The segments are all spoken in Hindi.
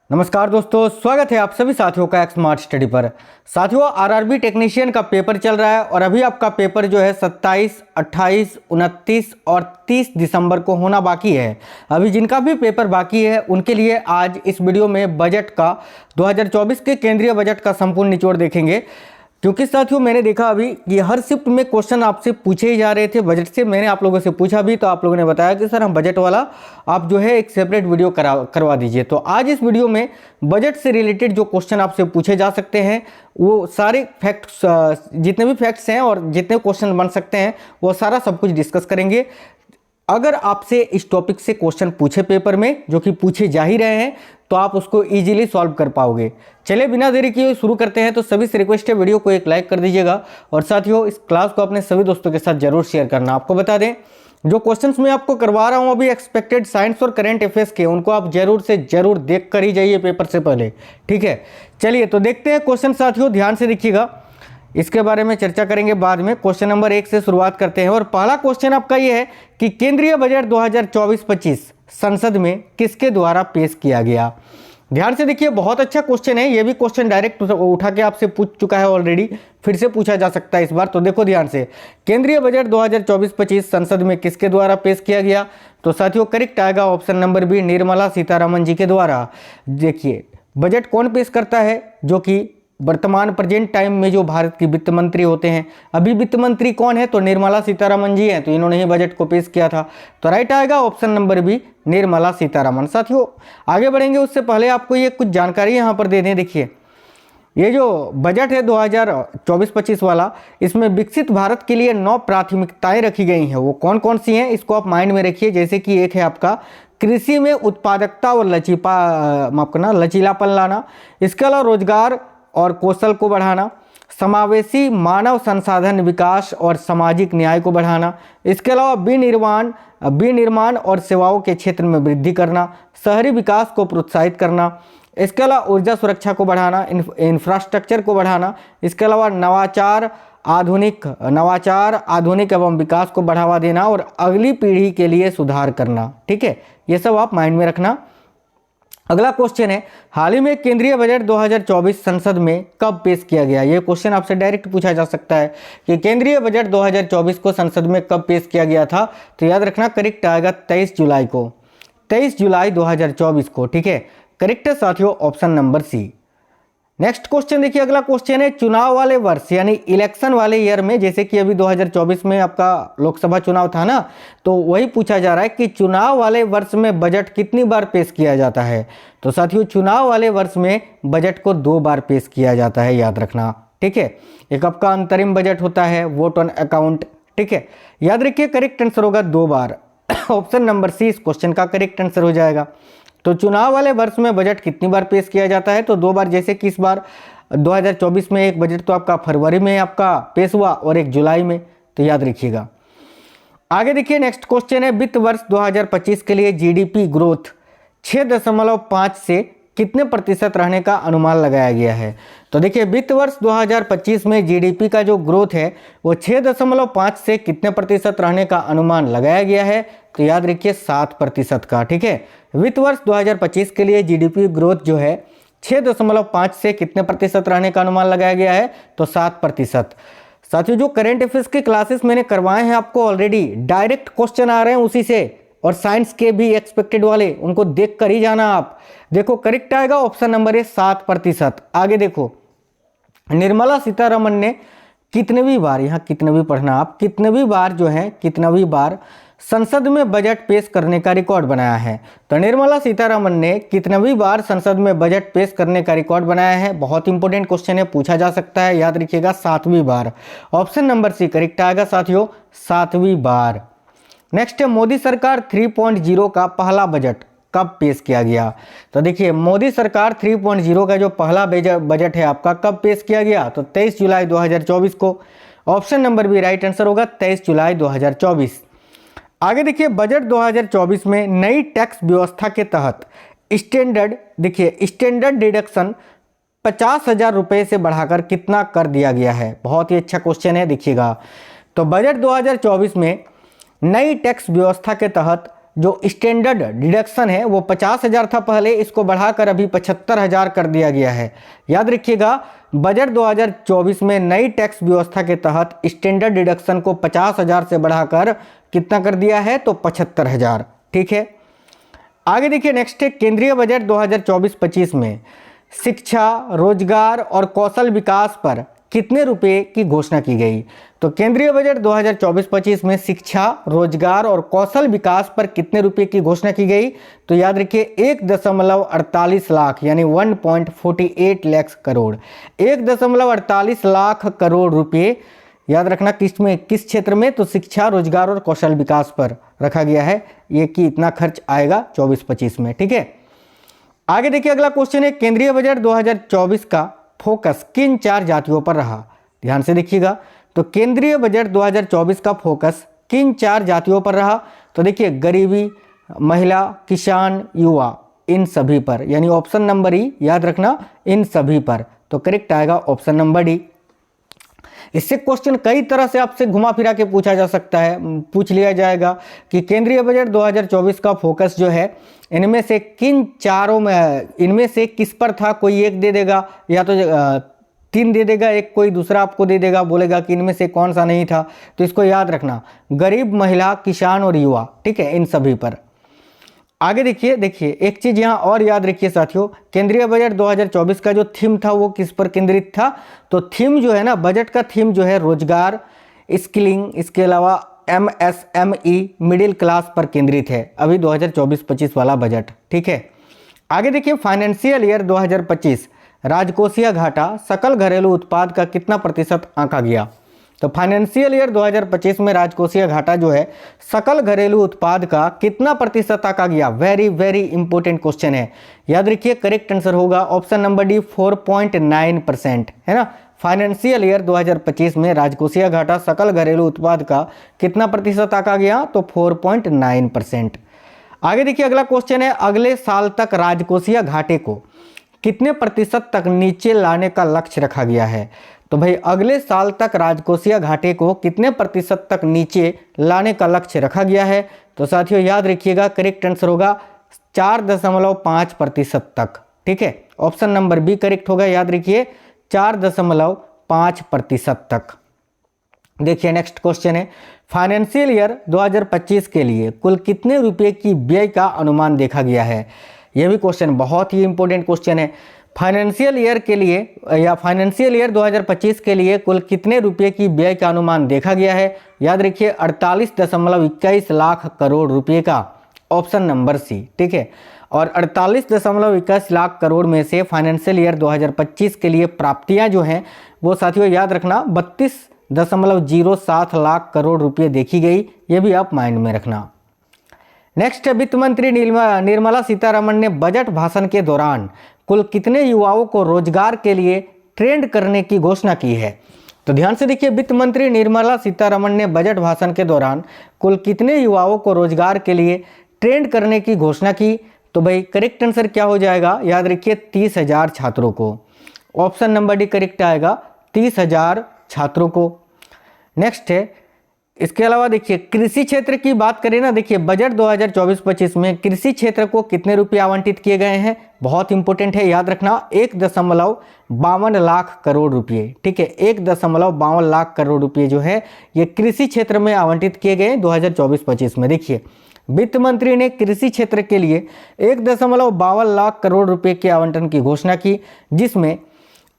नमस्कार दोस्तों, स्वागत है आप सभी साथियों का एक स्मार्ट स्टडी पर। साथियों, आरआरबी टेक्नीशियन का पेपर चल रहा है और अभी आपका पेपर जो है 27, 28, 29 और 30 दिसंबर को होना बाकी है। अभी जिनका भी पेपर बाकी है उनके लिए आज इस वीडियो में बजट का 2024 के केंद्रीय बजट का संपूर्ण निचोड़ देखेंगे। क्योंकि साथियों मैंने देखा अभी कि हर शिफ्ट में क्वेश्चन आपसे पूछे ही जा रहे थे बजट से। मैंने आप लोगों से पूछा भी तो आप लोगों ने बताया कि सर हम बजट वाला आप जो है एक सेपरेट वीडियो करवा दीजिए। तो आज इस वीडियो में बजट से रिलेटेड जो क्वेश्चन आपसे पूछे जा सकते हैं वो सारे फैक्ट्स, जितने भी फैक्ट्स हैं और जितने क्वेश्चन बन सकते हैं वो सारा सब कुछ डिस्कस करेंगे। अगर आपसे इस टॉपिक से क्वेश्चन पूछे पेपर में, जो कि पूछे जा ही रहे हैं, तो आप उसको इजीली सॉल्व कर पाओगे। चलिए बिना देरी किए शुरू करते हैं। तो सभी से रिक्वेस्ट है वीडियो को एक लाइक कर दीजिएगा और साथियों इस क्लास को अपने सभी दोस्तों के साथ जरूर शेयर करना। आपको बता दें जो क्वेश्चंस मैं आपको करवा रहा हूं अभी एक्सपेक्टेड साइंस और करंट अफेयर्स के, उनको आप जरूर से जरूर देख कर ही जाइए पेपर से पहले, ठीक है। चलिए तो देखते हैं क्वेश्चन साथियों, ध्यान से देखिएगा, इसके बारे में चर्चा करेंगे बाद में। क्वेश्चन नंबर 1 से शुरुआत करते हैं और पहला क्वेश्चन आपका यह है कि केंद्रीय बजट 2024-25 संसद में किसके द्वारा पेश किया गया। ध्यान से देखिए, बहुत अच्छा क्वेश्चन है। यह भी क्वेश्चन डायरेक्ट उठा के आपसे पूछ चुका है ऑलरेडी, फिर से पूछा जा सकता है इस बार। तो देखो ध्यान से, केंद्रीय बजट 2024-25 संसद में किसके द्वारा पेश किया गया। तो साथियों करेक्ट आएगा option number B, Nirmala Sitharaman ji के द्वारा। देखिए बजट कौन पेश करता है, जो कि वर्तमान प्रेजेंट टाइम में जो भारत की वित्त मंत्री होते हैं। अभी वित्त मंत्री कौन है, तो निर्मला सीतारमण जी हैं, तो इन्होंने ही बजट को पेश किया था। तो राइट आएगा option number B, Nirmala Sitharaman. साथियों आगे बढ़ेंगे उससे पहले आपको ये कुछ जानकारी यहाँ पर दे दें। देखिए ये जो बजट है 2024-25 वाला, इसमें विकसित भारत के लिए 9 प्राथमिकताएं रखी गई हैं। वो कौन कौन सी हैं इसको आप माइंड में रखिए। जैसे कि एक है आपका कृषि में उत्पादकता और लचीलापन लाना, इसके अलावा रोजगार और कौशल को बढ़ाना, समावेशी मानव संसाधन विकास और सामाजिक न्याय को बढ़ाना, इसके अलावा विनिर्माण और सेवाओं के क्षेत्र में वृद्धि करना, शहरी विकास को प्रोत्साहित करना, इसके अलावा ऊर्जा सुरक्षा को बढ़ाना, इंफ्रास्ट्रक्चर को बढ़ाना, इसके अलावा नवाचार आधुनिक एवं विकास को बढ़ावा देना और अगली पीढ़ी के लिए सुधार करना। ठीक है, ये सब आप माइंड में रखना। अगला क्वेश्चन है, हाल ही में केंद्रीय बजट 2024 संसद में कब पेश किया गया। ये क्वेश्चन आपसे डायरेक्ट पूछा जा सकता है कि केंद्रीय बजट 2024 को संसद में कब पेश किया गया था। तो याद रखना करेक्ट आएगा 23 जुलाई को, 23 जुलाई 2024 को। ठीक है, करेक्ट है साथियों option number C. Next question देखिए, अगला क्वेश्चन है चुनाव वाले वर्ष यानी इलेक्शन वाले ईयर में, जैसे कि अभी 2024 में आपका लोकसभा चुनाव था ना, तो वही पूछा जा रहा है कि चुनाव वाले वर्ष में बजट कितनी बार पेश किया जाता है। तो साथियों चुनाव वाले वर्ष में बजट को 2 बार पेश किया जाता है, याद रखना। ठीक है, एक आपका अंतरिम बजट होता है, वोट ऑन अकाउंट। ठीक है, याद रखिए करेक्ट आंसर होगा 2 बार। ऑप्शन नंबर सी इस क्वेश्चन का करेक्ट आंसर हो जाएगा। तो चुनाव वाले वर्ष में बजट कितनी बार पेश किया जाता है, तो 2 बार। जैसे कि इस बार 2024 में एक बजट तो आपका फरवरी में आपका पेश हुआ और एक जुलाई में, तो याद रखिएगा। आगे देखिए नेक्स्ट क्वेश्चन है, वित्त वर्ष 2025 के लिए जीडीपी ग्रोथ 6.5 से कितने प्रतिशत रहने का अनुमान लगाया गया है। तो देखिए वित्त वर्ष 2025 में जीडीपी का जो ग्रोथ है वो 6.5 से कितने प्रतिशत रहने का अनुमान लगाया गया है। तो याद रखिए 7% का। ठीक है, वित्त वर्ष 2025 के लिए जीडीपी ग्रोथ जो है 6.5 से कितने प्रतिशत रहने का अनुमान लगाया गया है, तो 7%। साथियों जो करंट अफेयर्स की क्लासेस मैंने करवाए हैं आपको ऑलरेडी, डायरेक्ट क्वेश्चन आ रहे हैं उसी से, और साइंस के भी एक्सपेक्टेड वाले, उनको देख कर ही जाना आप। देखो करेक्ट आएगा ऑप्शन नंबर ए 7%। आगे देखो निर्मला सीतारमण ने कितनवी बार, यहाँ कितनवी पढ़ना आप, कितनवी बार जो है कितनवी बार संसद में बजट पेश करने का रिकॉर्ड बनाया है। तो निर्मला सीतारमण ने कितनवी बार संसद में बजट पेश करने का रिकॉर्ड बनाया है। बहुत इंपॉर्टेंट क्वेश्चन है, पूछा जा सकता है, याद रखिएगा 7वीं बार। ऑप्शन नंबर सी करेक्ट आएगा साथियों 7वीं बार। नेक्स्ट है, मोदी सरकार 3.0 का पहला बजट कब पेश किया गया। तो देखिए मोदी सरकार 3.0 का जो पहला बजट है आपका कब पेश किया गया, तो 23 जुलाई 2024 को। Option number B right answer होगा 23 जुलाई 2024। आगे देखिए बजट 2024 में नई टैक्स व्यवस्था के तहत स्टैंडर्ड डिडक्शन 50,000 रुपये से बढ़ाकर कितना कर दिया गया है। बहुत ही अच्छा क्वेश्चन है, देखिएगा। तो बजट 2024 में नई टैक्स व्यवस्था के तहत जो स्टैंडर्ड डिडक्शन है वो 50,000 था पहले, इसको बढ़ाकर अभी 75,000 कर दिया गया है। याद रखिएगा, बजट 2024 में नई टैक्स व्यवस्था के तहत स्टैंडर्ड डिडक्शन को 50,000 से बढ़ाकर कितना कर दिया है, तो 75,000। ठीक है, आगे देखिए नेक्स्ट है केंद्रीय बजट 2024-25 में शिक्षा, रोजगार और कौशल विकास पर कितने रुपए की घोषणा की गई। तो केंद्रीय बजट 2024-25 में शिक्षा, रोजगार और कौशल विकास पर कितने रुपए की घोषणा की गई, तो याद रखिए 1.48 लाख यानी 1.48 लाख करोड़। 1.48 लाख करोड़ रुपए याद रखना किस क्षेत्र में, तो शिक्षा, रोजगार और कौशल विकास पर रखा गया है, ये कि इतना खर्च आएगा 24-25 में। ठीक है, आगे देखिए अगला क्वेश्चन है केंद्रीय बजट 2024 का फोकस किन 4 जातियों पर रहा। ध्यान से देखिएगा, तो केंद्रीय बजट 2024 का फोकस किन 4 जातियों पर रहा, तो देखिए गरीबी, महिला, किसान, युवा, इन सभी पर, यानी ऑप्शन नंबर ई याद रखना, इन सभी पर। तो करेक्ट आएगा ऑप्शन नंबर डी। इससे क्वेश्चन कई तरह से आपसे घुमा फिरा के पूछा जा सकता है, पूछ लिया जाएगा कि केंद्रीय बजट 2024 का फोकस जो है इनमें से किन चारों में, इनमें से किस पर था। कोई एक दे देगा या तो 3 दे देगा, एक कोई दूसरा आपको दे देगा, बोलेगा कि इनमें से कौन सा नहीं था। तो इसको याद रखना, गरीब, महिला, किसान और युवा। ठीक है, इन सभी पर। आगे देखिए एक चीज़ यहाँ और याद रखिए साथियों, केंद्रीय बजट 2024 का जो थीम था वो किस पर केंद्रित था, तो थीम जो है ना, बजट का थीम जो है रोजगार, स्किलिंग, इसके अलावा MSME, मिडिल क्लास पर केंद्रित है अभी 2024-25 वाला बजट। ठीक है, आगे देखिए फाइनेंशियल ईयर 2025 राजकोषीय घाटा सकल घरेलू उत्पाद का कितना प्रतिशत आंका गया। तो फाइनेंशियल ईयर 2025 में राजकोषीय घाटा जो है सकल घरेलू उत्पाद का कितना प्रतिशत आंका गया। वेरी वेरी इंपॉर्टेंट क्वेश्चन है, याद रखिए करेक्ट आंसर होगा ऑप्शन नंबर डी 4.9%, है ना। फाइनेंशियल ईयर 2025 में राजकोषीय घाटा सकल घरेलू उत्पाद का कितना प्रतिशत आंका गया, तो 4.9%। आगे देखिए अगला क्वेश्चन है, अगले साल तक राजकोषीय घाटे को कितने प्रतिशत तक नीचे लाने का लक्ष्य रखा गया है। तो भाई अगले साल तक राजकोषीय घाटे को कितने प्रतिशत तक नीचे लाने का लक्ष्य रखा गया है। तो साथियों याद रखिएगा करेक्ट आंसर होगा 4.5% तक। ठीक है, ऑप्शन नंबर बी करेक्ट होगा, याद रखिए 4.5% तक। देखिए नेक्स्ट क्वेश्चन है, फाइनेंशियल ईयर 2025 के लिए कुल कितने रुपए की व्यय का अनुमान देखा गया है। यह भी क्वेश्चन बहुत ही इंपॉर्टेंट क्वेश्चन है। फाइनेंशियल ईयर के लिए या फाइनेंशियल ईयर 2025 के लिए कुल कितने रुपए की व्यय का अनुमान देखा गया है। याद रखिए 48.21 लाख करोड़ रुपए का, ऑप्शन नंबर सी। ठीक है, और 48.21 लाख करोड़ में से फाइनेंशियल ईयर 2025 के लिए प्राप्तियां जो हैं वो साथियों याद रखना 32.07 लाख करोड़ रुपए देखी गई। ये भी आप माइंड में रखना। नेक्स्ट, वित्त मंत्री निर्मला सीतारमण ने बजट भाषण के दौरान कुल कितने युवाओं को रोजगार के लिए ट्रेंड करने की घोषणा की है। तो ध्यान से देखिए, वित्त मंत्री निर्मला सीतारमण ने बजट भाषण के दौरान कुल कितने युवाओं को रोजगार के लिए ट्रेंड करने की घोषणा की। तो भाई करेक्ट आंसर क्या हो जाएगा, याद रखिए 30,000 छात्रों को, ऑप्शन नंबर डी करेक्ट आएगा 30,000 छात्रों को। नेक्स्ट है, इसके अलावा देखिए कृषि क्षेत्र की बात करें ना, देखिए बजट 2024-25 में कृषि क्षेत्र को कितने रुपए आवंटित किए गए हैं, बहुत इंपॉर्टेंट है, याद रखना 1.52 लाख करोड़ रुपए। ठीक है, 1.52 लाख करोड़ रुपए जो है ये कृषि क्षेत्र में आवंटित किए गए 2024-25 में। देखिए वित्त मंत्री ने कृषि क्षेत्र के लिए 1.52 लाख करोड़ रुपए के आवंटन की घोषणा की, जिसमें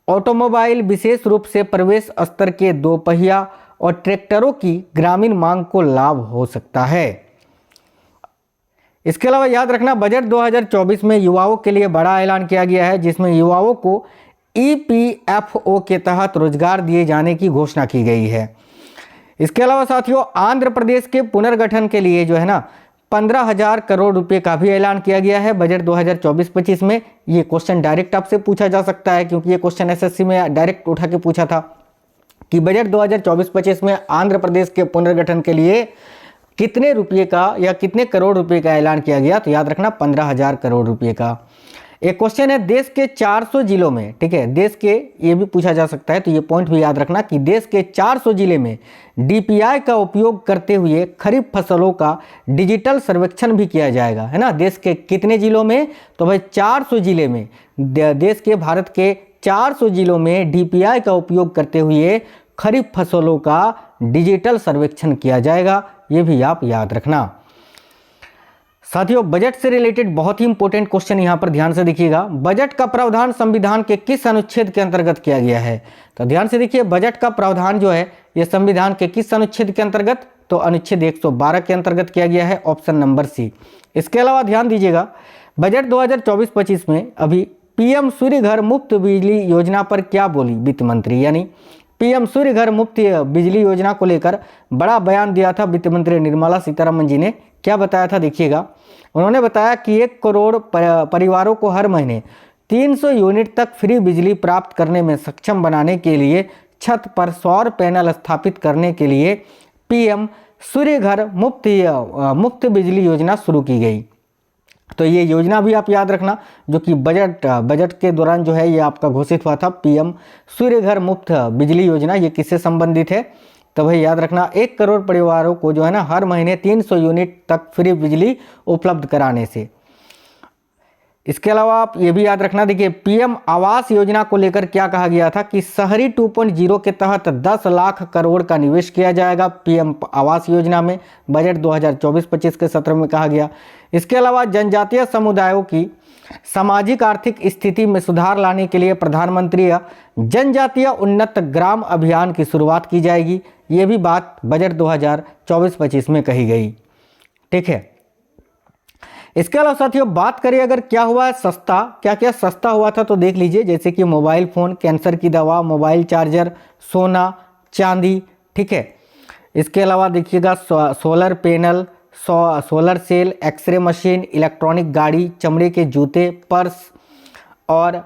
ऑटोमोबाइल, विशेष रूप से प्रवेश स्तर के 2 पहिया और ट्रैक्टरों की ग्रामीण मांग को लाभ हो सकता है। इसके अलावा याद रखना बजट 2024 में युवाओं के लिए बड़ा ऐलान किया गया है, जिसमें युवाओं को EPFO के तहत रोजगार दिए जाने की घोषणा की गई है। इसके अलावा साथियों आंध्र प्रदेश के पुनर्गठन के लिए जो है ना 15,000 करोड़ रुपए का भी ऐलान किया गया है बजट 2024-25 में। ये क्वेश्चन डायरेक्ट आपसे पूछा जा सकता है, क्योंकि ये क्वेश्चन SSC में डायरेक्ट उठा के पूछा था कि बजट 2024-25 में आंध्र प्रदेश के पुनर्गठन के लिए कितने रुपये का या कितने करोड़ रुपए का ऐलान किया गया। तो याद रखना 15,000 करोड़ रुपए का। एक क्वेश्चन है देश के 400 जिलों में, ठीक है, देश के, ये भी पूछा जा सकता है तो ये पॉइंट भी याद रखना कि देश के 400 जिले में डीपीआई का उपयोग करते हुए खरीफ फसलों का डिजिटल सर्वेक्षण भी किया जाएगा, है ना। देश के कितने जिलों में, तो भाई 400 जिले में, देश के, भारत के 400 जिलों में डीपीआई का उपयोग करते हुए खरीफ फसलों का डिजिटल सर्वेक्षण किया जाएगा, ये भी आप याद रखना। साथियों, बजट से रिलेटेड बहुत ही इंपॉर्टेंट क्वेश्चन यहां पर ध्यान से देखिएगा। बजट का प्रावधान संविधान के किस अनुच्छेद के अंतर्गत किया गया है, तो ध्यान से देखिए, बजट का प्रावधान जो है यह संविधान के किस अनुच्छेद के अंतर्गत, तो अनुच्छेद 112 के अंतर्गत किया गया है, ऑप्शन नंबर सी। इसके अलावा ध्यान दीजिएगा, बजट 2024-25 में अभी पीएम सूर्य घर मुफ्त बिजली योजना पर क्या बोली वित्त मंत्री, यानी पीएम सूर्य घर मुफ्त बिजली योजना को लेकर बड़ा बयान दिया था वित्त मंत्री निर्मला सीतारमण जी ने। क्या बताया था, देखिएगा, उन्होंने बताया कि 1 करोड़ परिवारों को हर महीने 300 यूनिट तक फ्री बिजली प्राप्त करने में सक्षम बनाने के लिए छत पर सौर पैनल स्थापित करने के लिए पीएम सूर्य घर मुफ्त बिजली योजना शुरू की गई। तो ये योजना भी आप याद रखना, जो कि बजट के दौरान जो है ये आपका घोषित हुआ था, पीएम सूर्य घर मुफ्त बिजली योजना। ये किससे संबंधित है, तो भाई याद रखना, 1 करोड़ परिवारों को जो है ना हर महीने 300 यूनिट तक फ्री बिजली उपलब्ध कराने से। इसके अलावा आप ये भी याद रखना, देखिए, पीएम आवास योजना को लेकर क्या कहा गया था कि शहरी 2.0 के तहत 10 लाख करोड़ का निवेश किया जाएगा पीएम आवास योजना में, बजट 2024-25 के सत्र में कहा गया। इसके अलावा जनजातीय समुदायों की सामाजिक आर्थिक स्थिति में सुधार लाने के लिए प्रधानमंत्री जनजातीय उन्नत ग्राम अभियान की शुरुआत की जाएगी, ये भी बात बजट 2024-25 में कही गई, ठीक है। इसके अलावा साथियों, बात करें अगर क्या हुआ है सस्ता, क्या क्या सस्ता हुआ था, तो देख लीजिए, जैसे कि मोबाइल फ़ोन, कैंसर की दवा, मोबाइल चार्जर, सोना, चांदी, ठीक है। इसके अलावा देखिएगा solar panel, solar cell, x-ray machine, electronic गाड़ी, चमड़े के जूते, पर्स और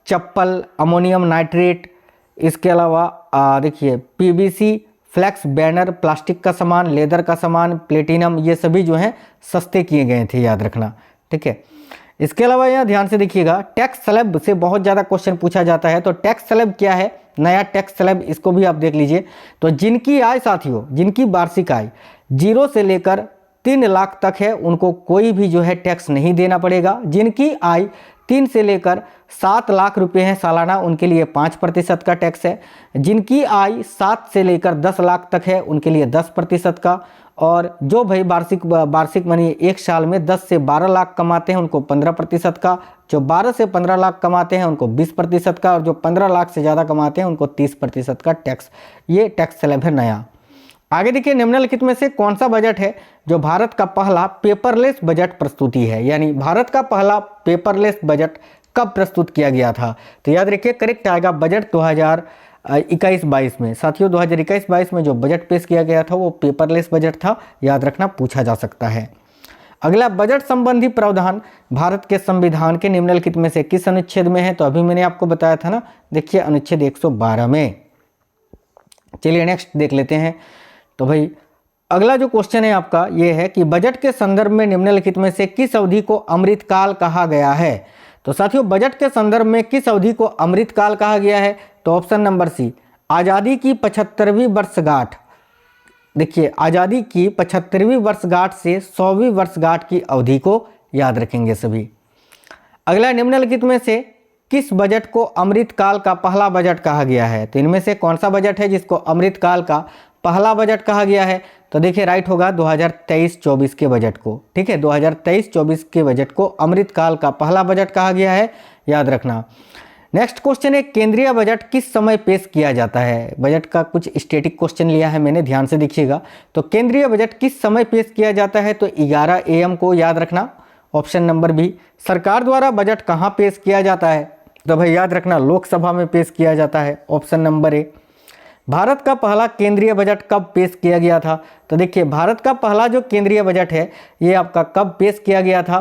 चप्पल, अमोनियम नाइट्रेट। इसके अलावा देखिए पीवीसी, फ्लेक्स बैनर, प्लास्टिक का सामान, लेदर का सामान, प्लेटिनम, ये सभी जो हैं सस्ते किए गए थे, याद रखना, ठीक है। इसके अलावा यहाँ ध्यान से देखिएगा, टैक्स स्लैब से बहुत ज़्यादा क्वेश्चन पूछा जाता है। तो टैक्स स्लैब क्या है, नया टैक्स स्लैब, इसको भी आप देख लीजिए। तो जिनकी आय साथियों, जिनकी वार्षिक आय 0 से लेकर 3 लाख तक है, उनको कोई भी जो है टैक्स नहीं देना पड़ेगा। जिनकी आय 3 से लेकर 7 लाख रुपए हैं सालाना, उनके लिए 5% का टैक्स है। जिनकी आय 7 से लेकर 10 लाख तक है, उनके लिए 10% का। और जो भाई वार्षिक मानी एक साल में 10 से 12 लाख कमाते हैं, उनको 15% का। जो 12 से 15 लाख कमाते हैं, उनको 20% का। और जो 15 लाख से ज़्यादा कमाते हैं, उनको 30% का टैक्स। ये टैक्स स्लैब है नया। आगे देखिए, निम्नलिखित में से कौन सा बजट है जो भारत का पहला पेपरलेस बजट प्रस्तुति है, यानी भारत का पहला पेपरलेस बजट कब प्रस्तुत किया गया था। तो याद रखिए, करेक्ट आएगा बजट 2021-22 में। साथियों, 2021-22 में जो बजट पेश किया गया था वो पेपरलेस बजट था, याद रखना, पूछा जा सकता है। अगला, बजट संबंधी प्रावधान भारत के संविधान के निम्नलिखित में से किस अनुच्छेद में है, तो अभी मैंने आपको बताया था ना, देखिए अनुच्छेद 112 में। चलिए नेक्स्ट देख लेते हैं। तो भाई अगला जो क्वेश्चन है आपका ये है कि बजट के संदर्भ में निम्नलिखित में से किस अवधि को अमृतकाल कहा गया है। तो साथियों, बजट के संदर्भ में किस अवधि को अमृतकाल कहा गया है, तो ऑप्शन नंबर सी, आज़ादी की 75वीं वर्षगांठ। देखिए, आज़ादी की 75वीं वर्षगांठ से 100वीं वर्षगांठ की अवधि को याद रखेंगे सभी। अगला, निम्नलिखित में से किस बजट को अमृतकाल का पहला बजट कहा गया है। तो इनमें से कौन सा बजट है जिसको अमृतकाल का पहला बजट कहा गया है, तो देखिए राइट होगा 2023-24 के बजट को, ठीक है। 2023-24 के बजट को अमृतकाल का पहला बजट कहा गया है, याद रखना। नेक्स्ट क्वेश्चन है, केंद्रीय बजट किस समय पेश किया जाता है। बजट का कुछ स्टैटिक क्वेश्चन लिया है मैंने, ध्यान से देखिएगा। तो केंद्रीय बजट किस समय पेश किया जाता है, तो 11 AM को, याद रखना, ऑप्शन नंबर बी। सरकार द्वारा बजट कहाँ पेश किया जाता है, तो भाई याद रखना, लोकसभा में पेश किया जाता है, ऑप्शन नंबर ए। भारत का पहला केंद्रीय बजट कब पेश किया गया था, तो देखिए भारत का पहला जो केंद्रीय बजट है ये आपका कब पेश किया गया था,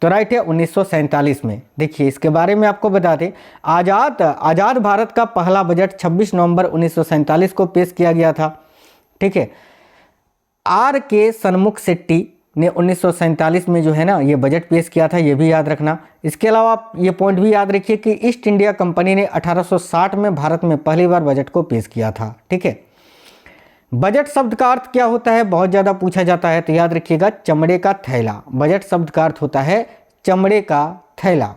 तो राइट है 1947 में। देखिए इसके बारे में आपको बता दें, आज़ाद भारत का पहला बजट 26 नवंबर 1947 को पेश किया गया था, ठीक है। R.K. सन्मुख शेट्टी ने 1947 में जो है ना ये बजट पेश किया था, ये भी याद रखना। इसके अलावा आप ये पॉइंट भी याद रखिए कि ईस्ट इंडिया कंपनी ने 1860 में भारत में पहली बार बजट को पेश किया था। ठीक है, बजट शब्द का अर्थ क्या होता है, बहुत ज़्यादा पूछा जाता है, तो याद रखिएगा चमड़े का थैला। बजट शब्द का अर्थ होता है चमड़े का थैला।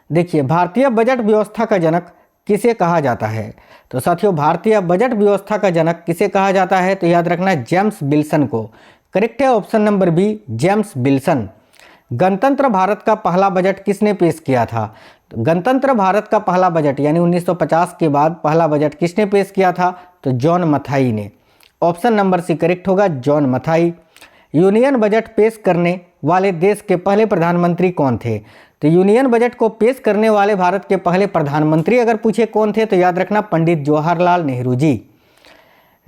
देखिए, भारतीय बजट व्यवस्था का जनक किसे कहा जाता है, तो साथियों भारतीय बजट व्यवस्था का जनक किसे कहा जाता है, तो याद रखना जेम्स विल्सन को। करेक्ट है option number B, James Wilson. गणतंत्र भारत का पहला बजट किसने पेश किया था, गणतंत्र भारत का पहला बजट यानी 1950 के बाद पहला बजट किसने पेश किया था, तो जॉन मथाई ने। ऑप्शन नंबर सी करेक्ट होगा, जॉन मथाई। यूनियन बजट पेश करने वाले देश के पहले प्रधानमंत्री कौन थे, तो यूनियन बजट को पेश करने वाले भारत के पहले प्रधानमंत्री अगर पूछे कौन थे, तो याद रखना पंडित जवाहरलाल नेहरू जी।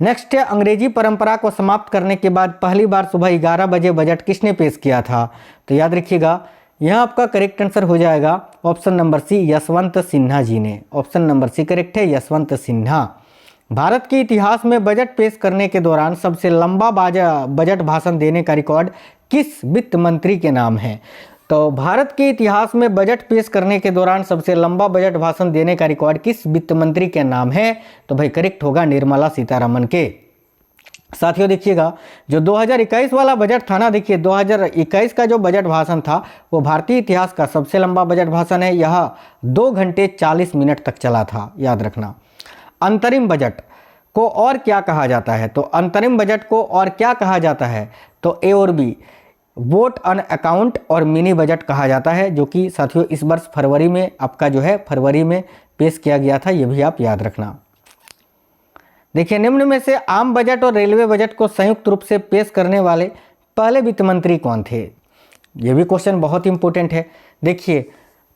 नेक्स्ट है, अंग्रेजी परंपरा को समाप्त करने के बाद पहली बार सुबह 11 बजे बजट किसने पेश किया था, तो याद रखिएगा यहाँ आपका करेक्ट आंसर हो जाएगा option number C, Yashwant Sinha ji ने। ऑप्शन नंबर सी करेक्ट है, यशवंत सिन्हा। भारत के इतिहास में बजट पेश करने के दौरान सबसे लंबा बजट भाषण देने का रिकॉर्ड किस वित्त मंत्री के नाम है, तो भारत के इतिहास में बजट पेश करने के दौरान सबसे लंबा बजट भाषण देने का रिकॉर्ड किस वित्त मंत्री के नाम है, तो भाई करेक्ट होगा निर्मला सीतारमण के। साथियों देखिएगा, जो 2021 वाला बजट था ना, देखिए 2021 का जो बजट भाषण था वो भारतीय इतिहास का सबसे लंबा बजट भाषण है। यह 2 घंटे 40 मिनट तक चला था, याद रखना। अंतरिम बजट को और क्या कहा जाता है, तो अंतरिम बजट को और क्या कहा जाता है, तो ए और बी, वोट ऑन अकाउंट और मिनी बजट कहा जाता है, जो कि साथियों इस वर्ष फरवरी में आपका जो है फरवरी में पेश किया गया था, ये भी आप याद रखना। देखिए, निम्न में से आम बजट और रेलवे बजट को संयुक्त रूप से पेश करने वाले पहले वित्त मंत्री कौन थे, ये भी क्वेश्चन बहुत इंपॉर्टेंट है। देखिए,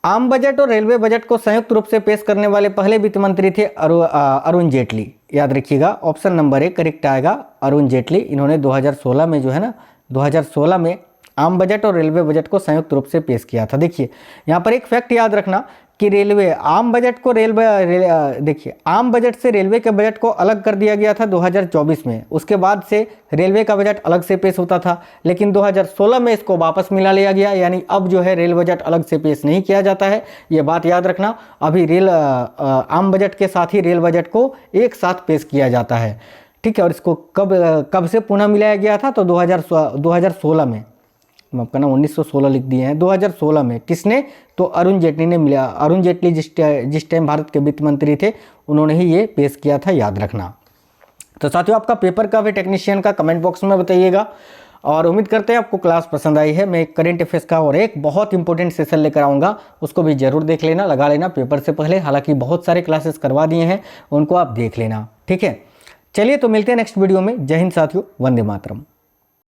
आम बजट और रेलवे बजट को संयुक्त रूप से पेश करने वाले पहले वित्त मंत्री थे अरुण जेटली, याद रखिएगा। ऑप्शन नंबर ए करेक्ट आएगा, अरुण जेटली। इन्होंने 2016 में जो है ना 2016 में आम बजट और रेलवे बजट को संयुक्त रूप से पेश किया था। देखिए, यहाँ पर एक फैक्ट याद रखना कि रेलवे आम बजट को देखिए आम बजट से रेलवे के बजट को अलग कर दिया गया था 2024 में। उसके बाद से रेलवे का बजट अलग से पेश होता था, लेकिन 2016 में इसको वापस मिला लिया गया, यानी अब जो है रेल बजट अलग से पेश नहीं किया जाता है, ये बात याद रखना। अभी आम बजट के साथ ही रेल बजट को एक साथ पेश किया जाता है। ठीक है, और इसको कब से पुनः मिलाया गया था, तो 2016 में। हम आपका नाम 1916 लिख दिए हैं, 2016 में। किसने, तो अरुण जेटली ने मिला। अरुण जेटली जिस टाइम भारत के वित्त मंत्री थे, उन्होंने ही ये पेश किया था, याद रखना। तो साथियों, आपका पेपर का भी टेक्नीशियन का कमेंट बॉक्स में बताइएगा, और उम्मीद करते हैं आपको क्लास पसंद आई है। मैं एक करेंट अफेयर्स का और एक बहुत इंपॉर्टेंट सेशन लेकर आऊँगा, उसको भी जरूर देख लेना, लगा लेना पेपर से पहले। हालांकि बहुत सारे क्लासेस करवा दिए हैं, उनको आप देख लेना। ठीक है, चलिए तो मिलते हैं नेक्स्ट वीडियो में। जय हिंद साथियों, वंदे मातरम।